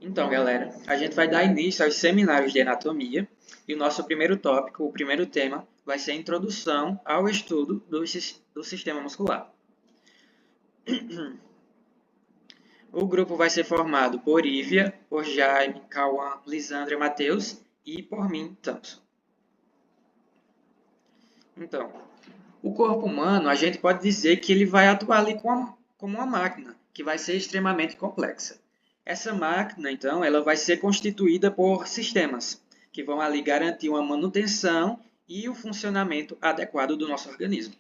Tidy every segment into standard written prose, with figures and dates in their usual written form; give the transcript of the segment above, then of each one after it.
Então, galera, a gente vai dar início aos seminários de anatomia e o nosso primeiro tópico, o primeiro tema, vai ser a introdução ao estudo do sistema muscular. O grupo vai ser formado por Ívia, por Jaime, Cauã, Lisandra, Matheus e por mim, Thompson. Então, o corpo humano, a gente pode dizer que ele vai atuar ali como uma máquina, que vai ser extremamente complexa. Essa máquina, então, ela vai ser constituída por sistemas, que vão ali garantir uma manutenção e o funcionamento adequado do nosso organismo.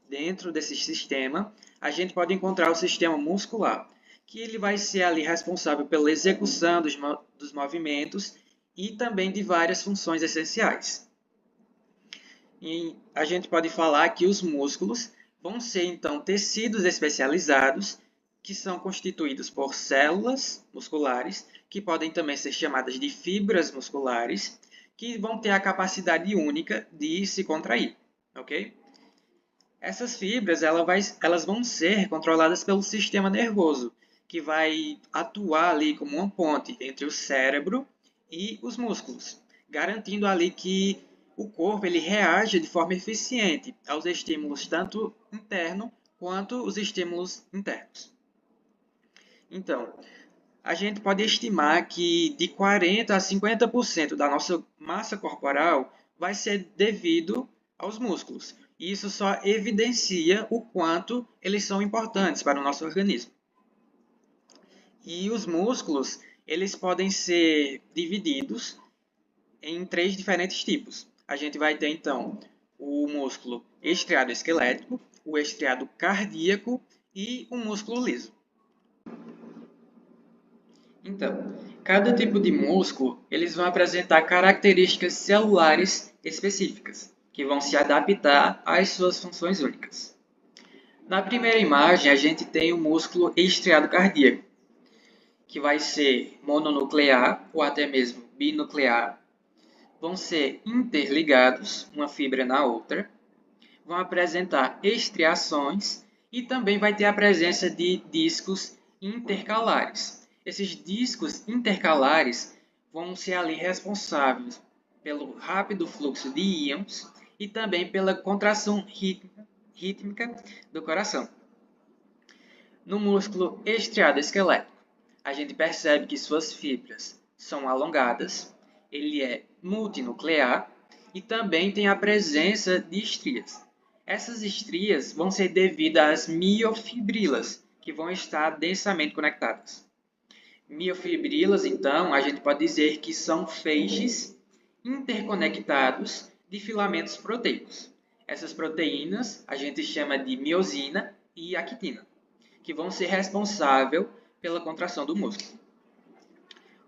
Dentro desse sistema, a gente pode encontrar o sistema muscular, que ele vai ser ali responsável pela execução dos movimentos e também de várias funções essenciais. E a gente pode falar que os músculos vão ser, então, tecidos especializados que são constituídos por células musculares, que podem também ser chamadas de fibras musculares, que vão ter a capacidade única de se contrair, ok? Essas fibras elas vão ser controladas pelo sistema nervoso, que vai atuar ali como uma ponte entre o cérebro e os músculos, garantindo ali que o corpo ele reage de forma eficiente aos estímulos tanto internos quanto os estímulos internos. Então, a gente pode estimar que de 40 a 50% da nossa massa corporal vai ser devido aos músculos. E isso só evidencia o quanto eles são importantes para o nosso organismo. E os músculos, eles podem ser divididos em três diferentes tipos. A gente vai ter, então, o músculo estriado esquelético, o estriado cardíaco e o músculo liso. Então, cada tipo de músculo, eles vão apresentar características celulares específicas, que vão se adaptar às suas funções únicas. Na primeira imagem, a gente tem o músculo estriado cardíaco, que vai ser mononuclear ou até mesmo binuclear. Vão ser interligados, uma fibra na outra. Vão apresentar estriações e também vai ter a presença de discos intercalares. Esses discos intercalares vão ser ali responsáveis pelo rápido fluxo de íons e também pela contração rítmica do coração. No músculo estriado esquelético, a gente percebe que suas fibras são alongadas, ele é multinuclear e também tem a presença de estrias. Essas estrias vão ser devidas às miofibrilas, que vão estar densamente conectadas. Miofibrilas, então, a gente pode dizer que são feixes interconectados de filamentos proteicos. Essas proteínas a gente chama de miosina e actina, que vão ser responsáveis pela contração do músculo.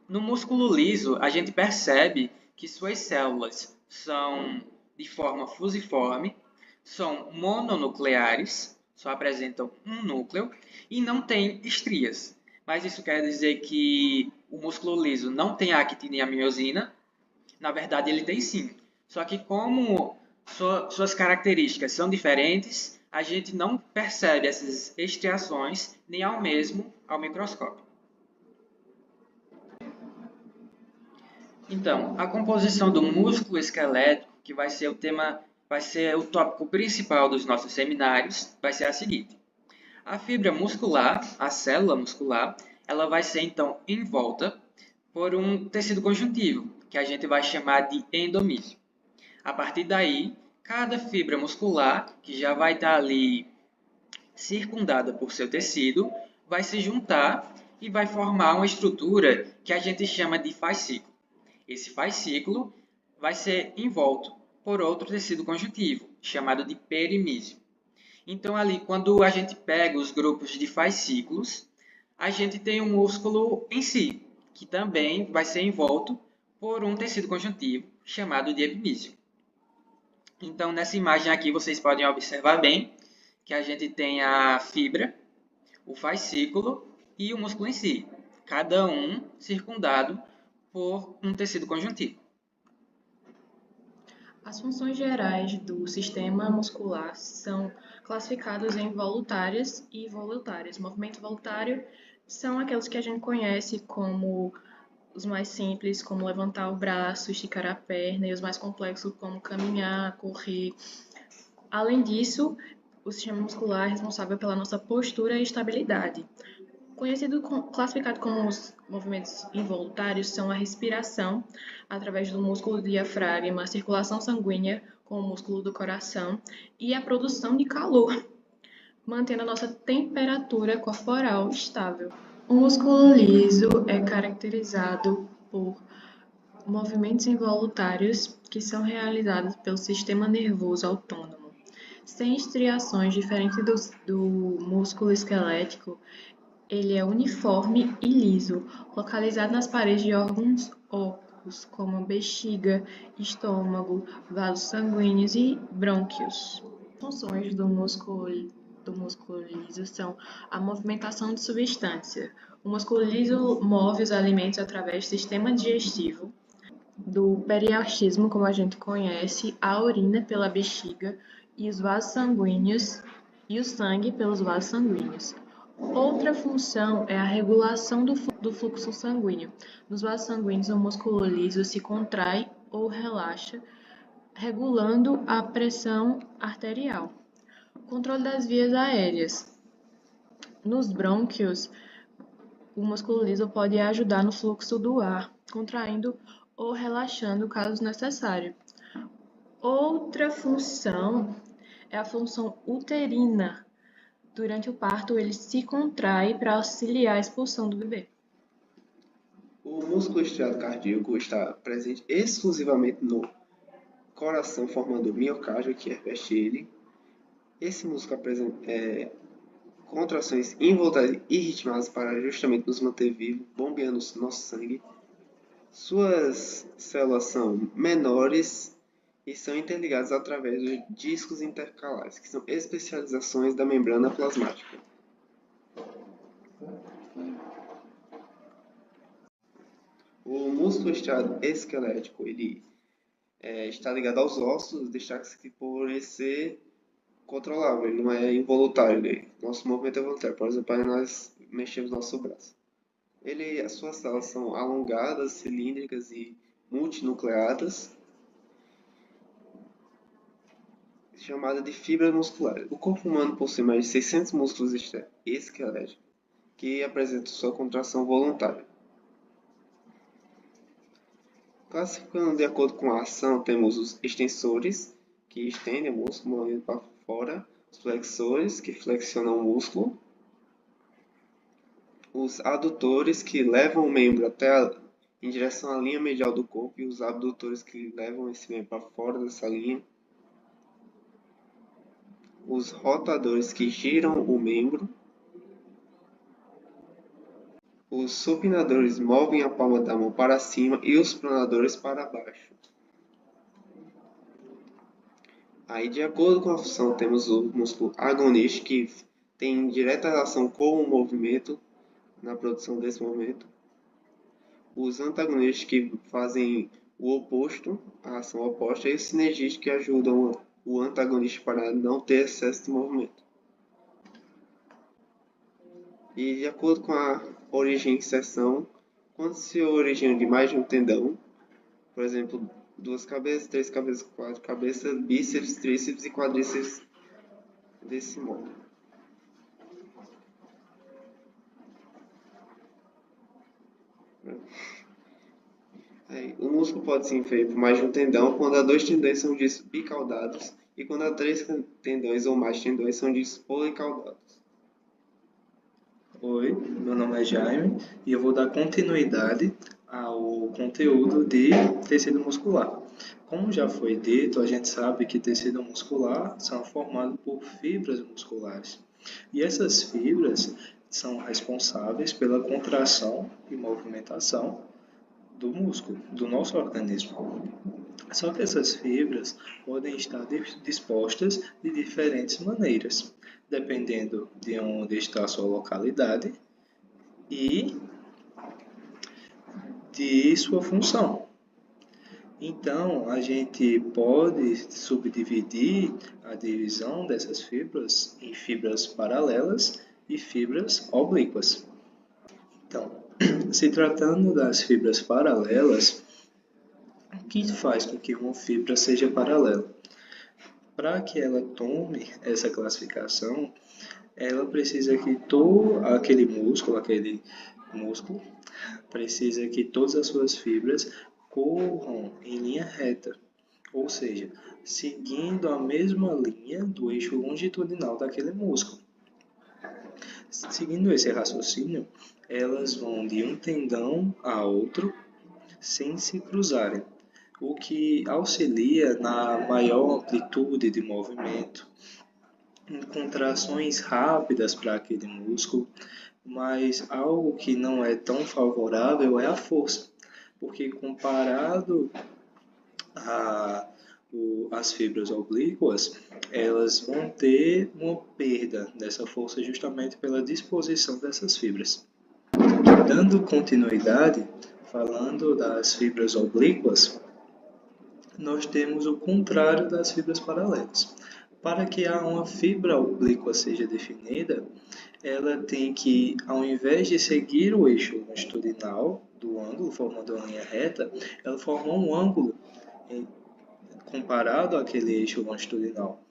No músculo liso, a gente percebe que suas células são de forma fusiforme, são mononucleares, só apresentam um núcleo e não têm estrias. Mas isso quer dizer que o músculo liso não tem a actina e a miosina? Na verdade, ele tem sim. Só que como suas características são diferentes, a gente não percebe essas estriações nem ao mesmo ao microscópio. Então, a composição do músculo esquelético, que vai ser o tópico principal dos nossos seminários, vai ser a seguinte. A fibra muscular, a célula muscular, ela vai ser então envolta por um tecido conjuntivo, que a gente vai chamar de endomísio. A partir daí, cada fibra muscular, que já vai estar ali circundada por seu tecido, vai se juntar e vai formar uma estrutura que a gente chama de fascículo. Esse fascículo vai ser envolto por outro tecido conjuntivo, chamado de perimísio. Então, ali, quando a gente pega os grupos de fascículos, a gente tem um músculo em si, que também vai ser envolto por um tecido conjuntivo, chamado de epimísio. Então, nessa imagem aqui, vocês podem observar bem que a gente tem a fibra, o fascículo e o músculo em si, cada um circundado por um tecido conjuntivo. As funções gerais do sistema muscular são classificadas em voluntárias e involuntárias. Movimento voluntário São aqueles que a gente conhece como os mais simples, como levantar o braço, esticar a perna, e os mais complexos, como caminhar, correr. Além disso, o sistema muscular é responsável pela nossa postura e estabilidade. Classificado como os movimentos involuntários são a respiração através do músculo diafragma, a circulação sanguínea com o músculo do coração e a produção de calor, mantendo a nossa temperatura corporal estável. O músculo liso é caracterizado por movimentos involuntários que são realizados pelo sistema nervoso autônomo, sem estriações, diferente do músculo esquelético. Ele é uniforme e liso, localizado nas paredes de órgãos ocos, como a bexiga, estômago, vasos sanguíneos e brônquios. As funções do músculo liso são a movimentação de substância. O músculo liso move os alimentos através do sistema digestivo, do periostismo, como a gente conhece, a urina pela bexiga e os vasos sanguíneos e o sangue pelos vasos sanguíneos. Outra função é a regulação do fluxo sanguíneo. Nos vasos sanguíneos, o músculo liso se contrai ou relaxa, regulando a pressão arterial. Controle das vias aéreas. Nos brônquios, o músculo liso pode ajudar no fluxo do ar, contraindo ou relaxando caso necessário. Outra função é a função uterina. Durante o parto, ele se contrai para auxiliar a expulsão do bebê. O músculo estriado cardíaco está presente exclusivamente no coração, formando o miocárdio, que reveste ele. Esse músculo apresenta contrações involuntárias e ritmadas para justamente nos manter vivos, bombeando o nosso sangue. Suas células são menores e são interligadas através dos discos intercalares, que são especializações da membrana plasmática. O músculo estriado esquelético ele está ligado aos ossos, destaca-se que por ele ser controlável, ele não é involuntário. Nosso movimento é voluntário, por exemplo, aí nós mexemos nosso braço. As suas células são alongadas, cilíndricas e multinucleadas, chamada de fibras musculares. O corpo humano possui mais de 600 músculos esqueléticos que apresentam sua contração voluntária. Classificando de acordo com a ação, temos os extensores, que estendem o músculo, movendo para fora, os flexores, que flexionam o músculo, os adutores, que levam o membro em direção à linha medial do corpo, e os abdutores, que levam esse membro para fora dessa linha, os rotadores, que giram o membro, os supinadores movem a palma da mão para cima e os pronadores para baixo. Aí, de acordo com a função, temos o músculo agonista, que tem direta relação com o movimento, na produção desse movimento. Os antagonistas, que fazem o oposto, a ação oposta, e os sinergistas, que ajudam o antagonista para não ter excesso de movimento. E de acordo com a origem e seção, quando se origina de mais de um tendão, por exemplo, 2 cabeças, 3 cabeças, 4 cabeças, bíceps, tríceps e quadríceps, desse modo. O músculo pode ser feito por mais de um tendão quando há 2 tendões são ditos bicaudados e quando há 3 tendões ou mais tendões são ditos policaudados. Oi, meu nome é Jaime e eu vou dar continuidade ao conteúdo de tecido muscular. Como já foi dito, a gente sabe que tecido muscular são formados por fibras musculares. E essas fibras são responsáveis pela contração e movimentação do músculo, do nosso organismo. Só que essas fibras podem estar dispostas de diferentes maneiras, dependendo de onde está a sua localidade e de sua função. Então, a gente pode subdividir a divisão dessas fibras em fibras paralelas e fibras oblíquas. Então, se tratando das fibras paralelas, o que faz com que uma fibra seja paralela? Para que ela tome essa classificação, ela precisa que todo aquele músculo precisa que todas as suas fibras corram em linha reta, ou seja, seguindo a mesma linha do eixo longitudinal daquele músculo. Seguindo esse raciocínio, elas vão de um tendão a outro sem se cruzarem, o que auxilia na maior amplitude de movimento, em contrações rápidas para aquele músculo, mas algo que não é tão favorável é a força, porque comparado às fibras oblíquas, elas vão ter uma perda dessa força justamente pela disposição dessas fibras. Dando continuidade, falando das fibras oblíquas, nós temos o contrário das fibras paralelas. Para que uma fibra oblíqua seja definida, ela tem que, ao invés de seguir o eixo longitudinal do ângulo, formando uma linha reta, ela forma um ângulo comparado àquele eixo longitudinal.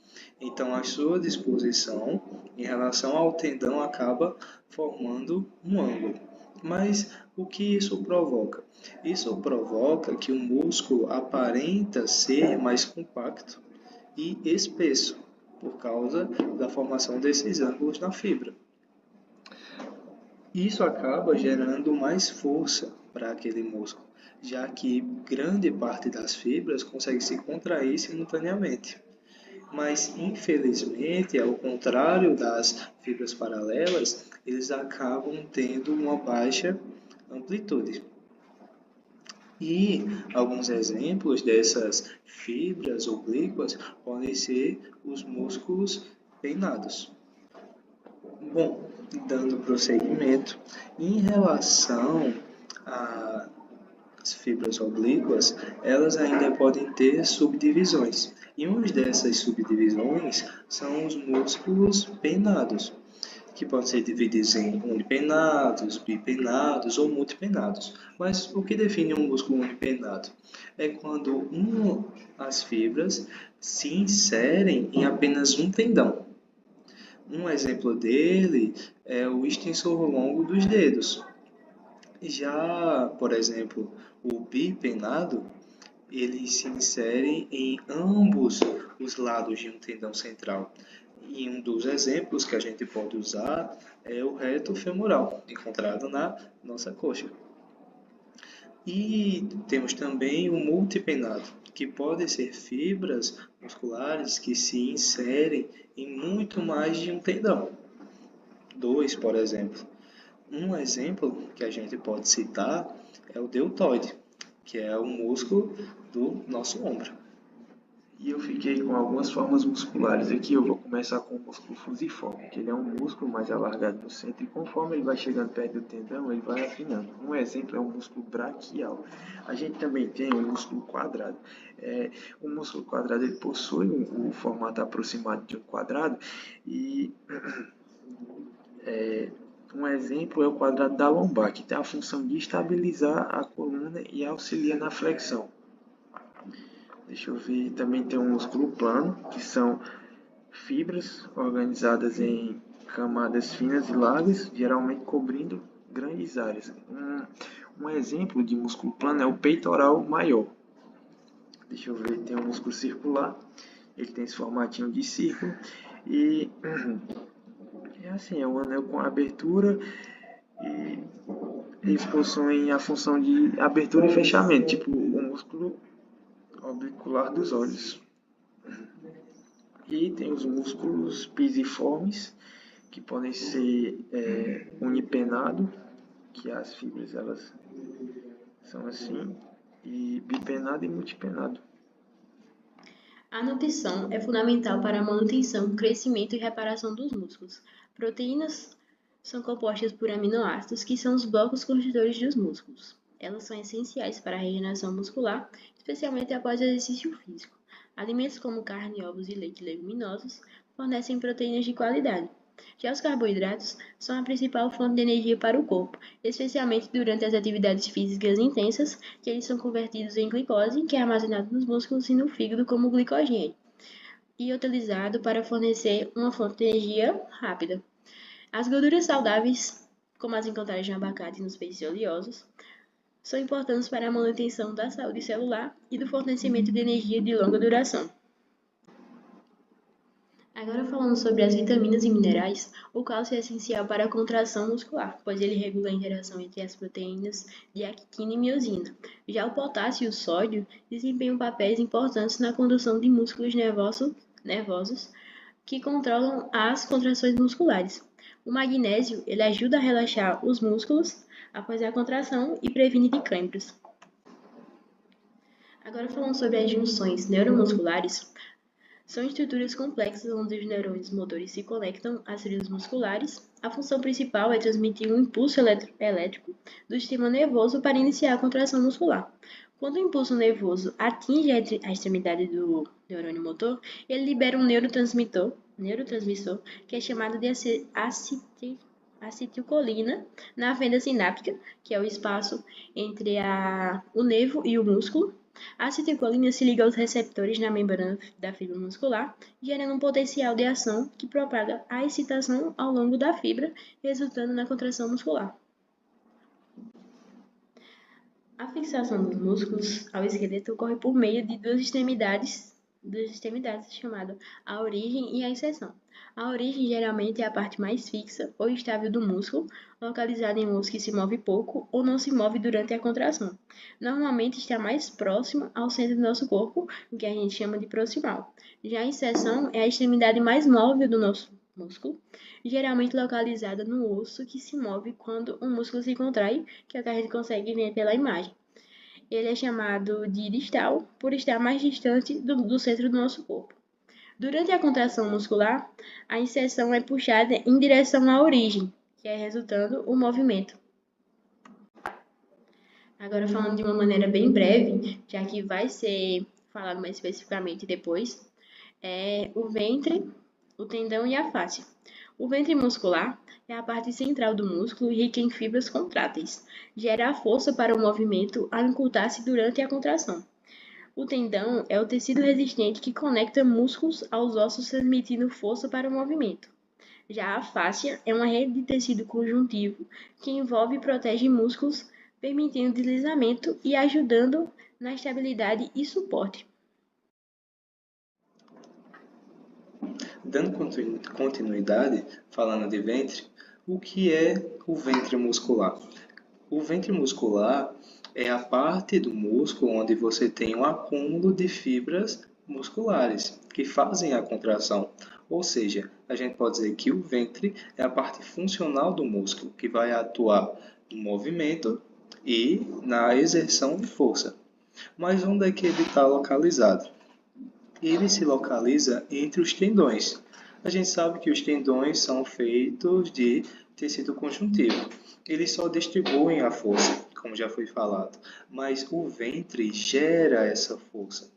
Então, a sua disposição em relação ao tendão acaba formando um ângulo. Mas o que isso provoca? Isso provoca que o músculo aparenta ser mais compacto e espesso, por causa da formação desses ângulos na fibra. Isso acaba gerando mais força para aquele músculo, já que grande parte das fibras consegue se contrair simultaneamente. Mas, infelizmente, ao contrário das fibras paralelas, eles acabam tendo uma baixa amplitude. E alguns exemplos dessas fibras oblíquas podem ser os músculos peinados. Bom, dando prosseguimento, em relação às fibras oblíquas, elas ainda podem ter subdivisões. E uma dessas subdivisões são os músculos peinados, que podem ser divididos em unipenados, bipenados ou multipenados. Mas o que define um músculo unipenado? É quando as fibras se inserem em apenas um tendão. Um exemplo dele é o extensor longo dos dedos. Já, por exemplo, o bipenado, ele se insere em ambos os lados de um tendão central. E um dos exemplos que a gente pode usar é o reto femoral, encontrado na nossa coxa. E temos também o multipenado, que pode ser fibras musculares que se inserem em muito mais de um tendão. 2, por exemplo. Um exemplo que a gente pode citar é o deltoide, que é o músculo do nosso ombro. E eu fiquei com algumas formas musculares aqui. Eu vou começar com o músculo fusiforme, que ele é um músculo mais alargado no centro e conforme ele vai chegando perto do tendão, ele vai afinando. Um exemplo é o músculo braquial. A gente também tem o músculo quadrado. O músculo quadrado ele possui um formato aproximado de um quadrado e um exemplo é o quadrado da lombar, que tem a função de estabilizar a coluna e auxilia na flexão. Deixa eu ver, também tem um músculo plano, que são fibras organizadas em camadas finas e largas, geralmente cobrindo grandes áreas. Um exemplo de músculo plano é o peitoral maior. Deixa eu ver, tem um músculo circular, ele tem esse formatinho de círculo e é assim, é um anel com abertura e eles possuem a função de abertura e fechamento, tipo o músculo oblicular dos olhos. E tem os músculos pisiformes, que podem ser unipenado, que as fibras elas são assim, e bipenado e multipenado. A nutrição é fundamental para a manutenção, crescimento e reparação dos músculos. Proteínas são compostas por aminoácidos, que são os blocos constituidores dos músculos. Elas são essenciais para a regeneração muscular, especialmente após o exercício físico. Alimentos como carne, ovos e leite leguminosos fornecem proteínas de qualidade. Já os carboidratos são a principal fonte de energia para o corpo, especialmente durante as atividades físicas intensas, que eles são convertidos em glicose, que é armazenada nos músculos e no fígado como glicogênio, e utilizado para fornecer uma fonte de energia rápida. As gorduras saudáveis, como as encontradas no abacate e nos peixes oleosos, são importantes para a manutenção da saúde celular e do fornecimento de energia de longa duração. Agora falando sobre as vitaminas e minerais, o cálcio é essencial para a contração muscular, pois ele regula a interação entre as proteínas de actina e miosina. Já o potássio e o sódio desempenham papéis importantes na condução de músculos nervosos que controlam as contrações musculares. O magnésio ele ajuda a relaxar os músculos após a contração e previne de câimbras. Agora falando sobre as junções neuromusculares, são estruturas complexas onde os neurônios motores se conectam às fibras musculares. A função principal é transmitir um impulso elétrico do sistema nervoso para iniciar a contração muscular. Quando o impulso nervoso atinge a extremidade do neurônio motor, ele libera um neurotransmissor, que é chamado de acetilcolina, na fenda sináptica, que é o espaço entre o nervo e o músculo. A acetilcolina se liga aos receptores na membrana da fibra muscular, gerando um potencial de ação que propaga a excitação ao longo da fibra, resultando na contração muscular. A fixação dos músculos ao esqueleto ocorre por meio de duas extremidades chamada a origem e a inserção. A origem geralmente é a parte mais fixa ou estável do músculo, localizada em um osso que se move pouco ou não se move durante a contração. Normalmente está mais próxima ao centro do nosso corpo, o que a gente chama de proximal. Já a inserção é a extremidade mais móvel do nosso músculo, geralmente localizada no osso que se move quando o músculo se contrai, que é o que a gente consegue ver pela imagem. Ele é chamado de distal por estar mais distante do centro do nosso corpo. Durante a contração muscular, a inserção é puxada em direção à origem, que é resultando o movimento. Agora falando de uma maneira bem breve, já que vai ser falado mais especificamente depois, é o ventre, o tendão e a face. O ventre muscular é a parte central do músculo rica em fibras contráteis. Gera a força para o movimento ao encurtar-se durante a contração. O tendão é o tecido resistente que conecta músculos aos ossos, transmitindo força para o movimento. Já a fáscia é uma rede de tecido conjuntivo que envolve e protege músculos, permitindo deslizamento e ajudando na estabilidade e suporte. Dando continuidade, falando de ventre, o que é o ventre muscular? O ventre muscular é a parte do músculo onde você tem um acúmulo de fibras musculares que fazem a contração. Ou seja, a gente pode dizer que o ventre é a parte funcional do músculo, que vai atuar no movimento e na exerção de força. Mas onde é que ele está localizado? Ele se localiza entre os tendões. A gente sabe que os tendões são feitos de tecido conjuntivo. Eles só distribuem a força, como já foi falado, mas o ventre gera essa força.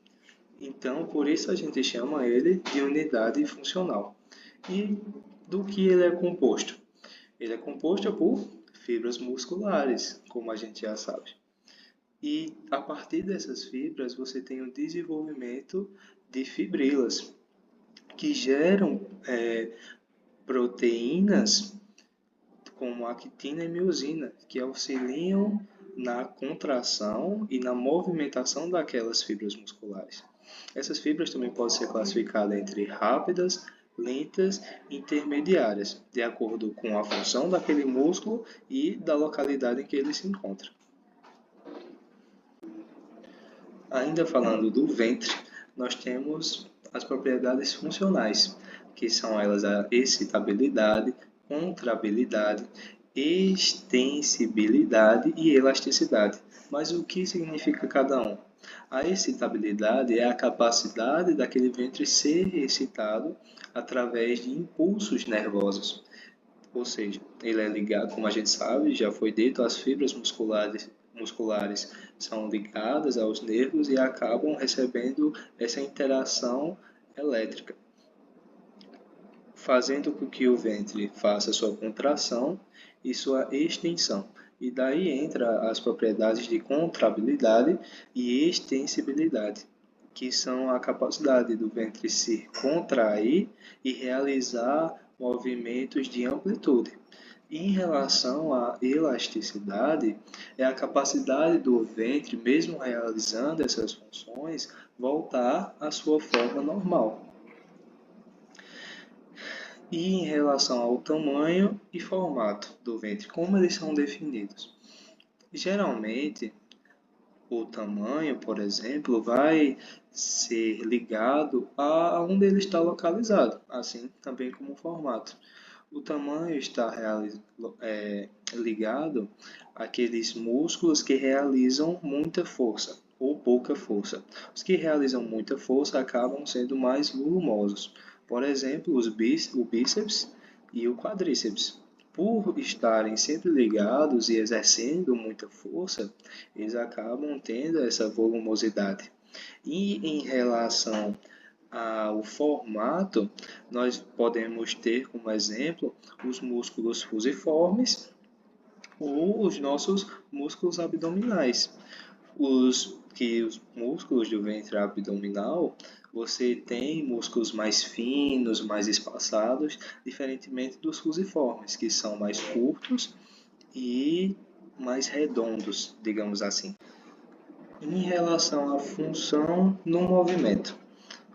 Então, por isso a gente chama ele de unidade funcional. E do que ele é composto? Ele é composto por fibras musculares, como a gente já sabe. E a partir dessas fibras você tem o desenvolvimento de fibrilas, que geram proteínas como actina e miosina, que auxiliam na contração e na movimentação daquelas fibras musculares. Essas fibras também podem ser classificadas entre rápidas, lentas e intermediárias, de acordo com a função daquele músculo e da localidade em que ele se encontra. Ainda falando do ventre, nós temos as propriedades funcionais, que são elas a excitabilidade, contrabilidade, extensibilidade e elasticidade. Mas o que significa cada um? A excitabilidade é a capacidade daquele ventre ser excitado através de impulsos nervosos. Ou seja, ele é ligado, como a gente sabe, já foi dito, às fibras musculares são ligadas aos nervos e acabam recebendo essa interação elétrica. fazendo com que o ventre faça sua contração e sua extensão. E daí entra as propriedades de contrabilidade e extensibilidade, que são a capacidade do ventre se contrair e realizar movimentos de amplitude. Em relação à elasticidade, é a capacidade do ventre, mesmo realizando essas funções, voltar à sua forma normal. E em relação ao tamanho e formato do ventre, como eles são definidos? Geralmente, o tamanho, por exemplo, vai ser ligado a onde ele está localizado, assim também como o formato. O tamanho está ligado àqueles músculos que realizam muita força ou pouca força. Os que realizam muita força acabam sendo mais volumosos. Por exemplo, o bíceps e o quadríceps. Por estarem sempre ligados e exercendo muita força, eles acabam tendo essa volumosidade. E em relação ao formato, nós podemos ter como exemplo os músculos fusiformes ou os nossos músculos abdominais. Os músculos do ventre abdominal, você tem músculos mais finos, mais espaçados, diferentemente dos fusiformes, que são mais curtos e mais redondos, digamos assim. Em relação à função no movimento,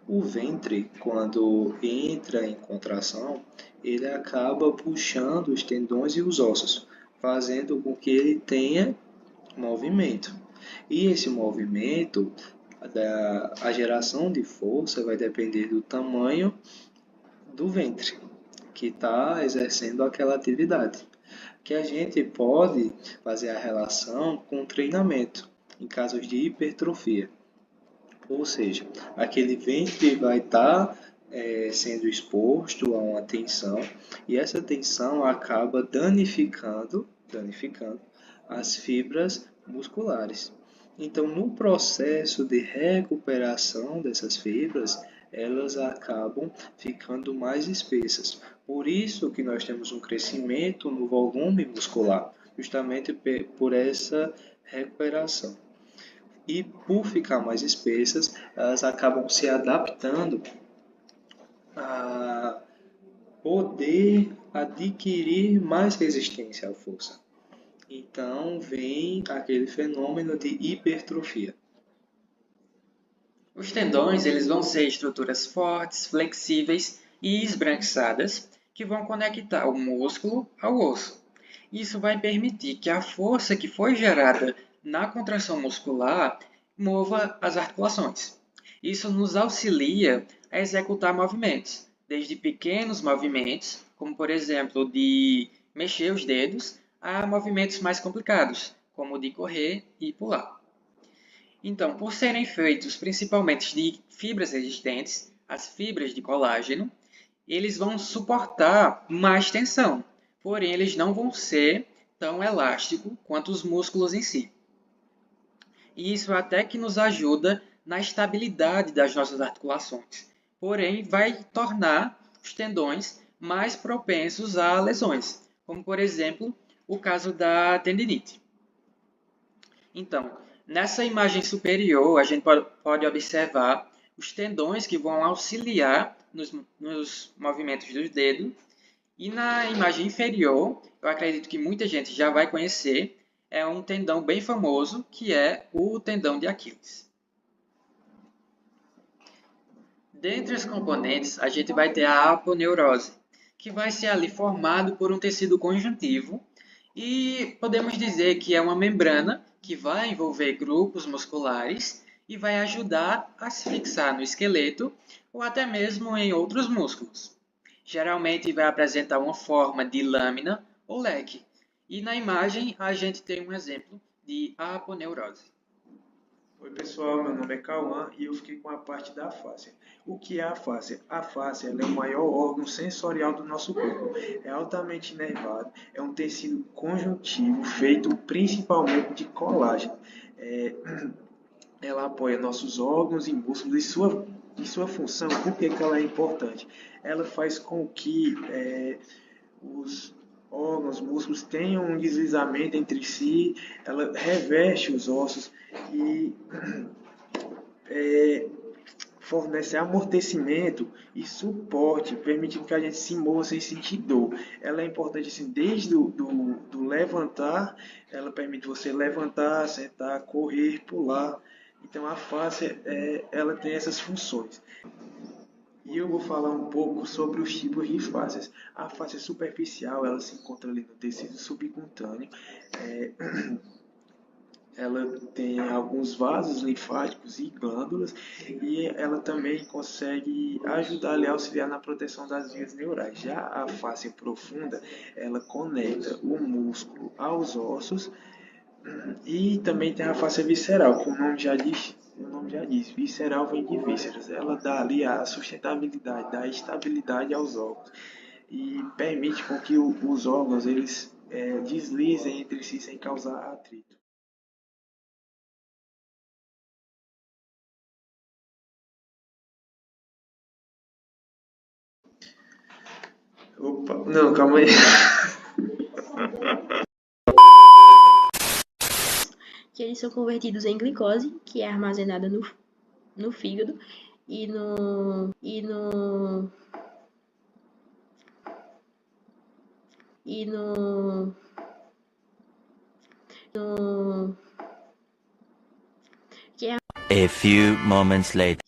o ventre, quando entra em contração, ele acaba puxando os tendões e os ossos, fazendo com que ele tenha movimento. E esse movimento, a geração de força vai depender do tamanho do ventre que está exercendo aquela atividade. Que a gente pode fazer a relação com treinamento em casos de hipertrofia. Ou seja, aquele ventre vai estar sendo exposto a uma tensão e essa tensão acaba danificando as fibras musculares. Então, no processo de recuperação dessas fibras, elas acabam ficando mais espessas. Por isso que nós temos um crescimento no volume muscular, justamente por essa recuperação. E por ficar mais espessas, elas acabam se adaptando a poder adquirir mais resistência à força. Então, vem aquele fenômeno de hipertrofia. Os tendões eles vão ser estruturas fortes, flexíveis e esbranquiçadas que vão conectar o músculo ao osso. Isso vai permitir que a força que foi gerada na contração muscular mova as articulações. Isso nos auxilia a executar movimentos, desde pequenos movimentos, como por exemplo de mexer os dedos, a movimentos mais complicados, como o de correr e pular. Então, por serem feitos principalmente de fibras resistentes, as fibras de colágeno, eles vão suportar mais tensão, porém eles não vão ser tão elásticos quanto os músculos em si. E isso até que nos ajuda na estabilidade das nossas articulações, porém vai tornar os tendões mais propensos a lesões, como por exemplo o caso da tendinite. Então, nessa imagem superior, a gente pode observar os tendões que vão auxiliar nos movimentos dos dedos. E na imagem inferior, eu acredito que muita gente já vai conhecer, é um tendão bem famoso, que é o tendão de Aquiles. Dentre os componentes, a gente vai ter a aponeurose, que vai ser ali formado por um tecido conjuntivo, e podemos dizer que é uma membrana que vai envolver grupos musculares e vai ajudar a se fixar no esqueleto ou até mesmo em outros músculos. Geralmente vai apresentar uma forma de lâmina ou leque. E na imagem a gente tem um exemplo de aponeurose. Oi pessoal, meu nome é Cauã e eu fiquei com a parte da fáscia. O que é a fáscia? A fáscia ela é o maior órgão sensorial do nosso corpo. É altamente inervado, é um tecido conjuntivo feito principalmente de colágeno. Ela apoia nossos órgãos e músculos E sua função, por que ela é importante? Ela faz com que os órgãos, músculos tenham um deslizamento entre si, ela reveste os ossos e fornece amortecimento e suporte, permitindo que a gente se mova sem sentir dor. Ela é importante assim, desde do levantar, ela permite você levantar, sentar, correr, pular. Então a face ela tem essas funções. E eu vou falar um pouco sobre os tipos de fáscias. A fáscia superficial, ela se encontra ali no tecido subcutâneo. Ela tem alguns vasos linfáticos e glândulas, e ela também consegue ajudar ali a auxiliar na proteção das vias neurais. Já a fáscia profunda, ela conecta o músculo aos ossos, e também tem a fáscia visceral, que o nome já diz, visceral vem de vísceras. Ela dá ali a sustentabilidade, dá estabilidade aos órgãos e permite com que os órgãos eles deslizem entre si sem causar atrito. Opa, não, calma aí. Que eles são convertidos em glicose, que é armazenada no fígado e no que é A few moments later.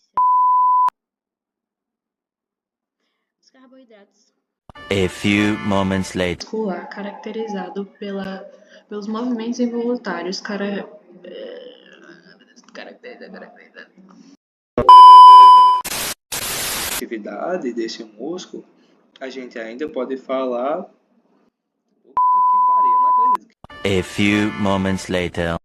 os carboidratos. A few moments later. Muscular caracterizado pelos movimentos involuntários, Atividade desse músculo, a gente ainda pode falar. Puta que pariu, eu não acredito. A few moments later.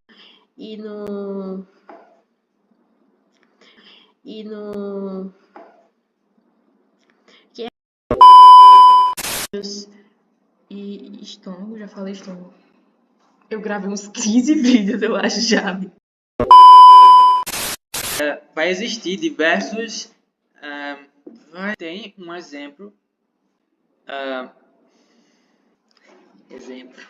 E estômago, já falei estômago. Eu gravei uns 15 vídeos, eu acho, já. Vai existir diversos. Tem um exemplo. Exemplo.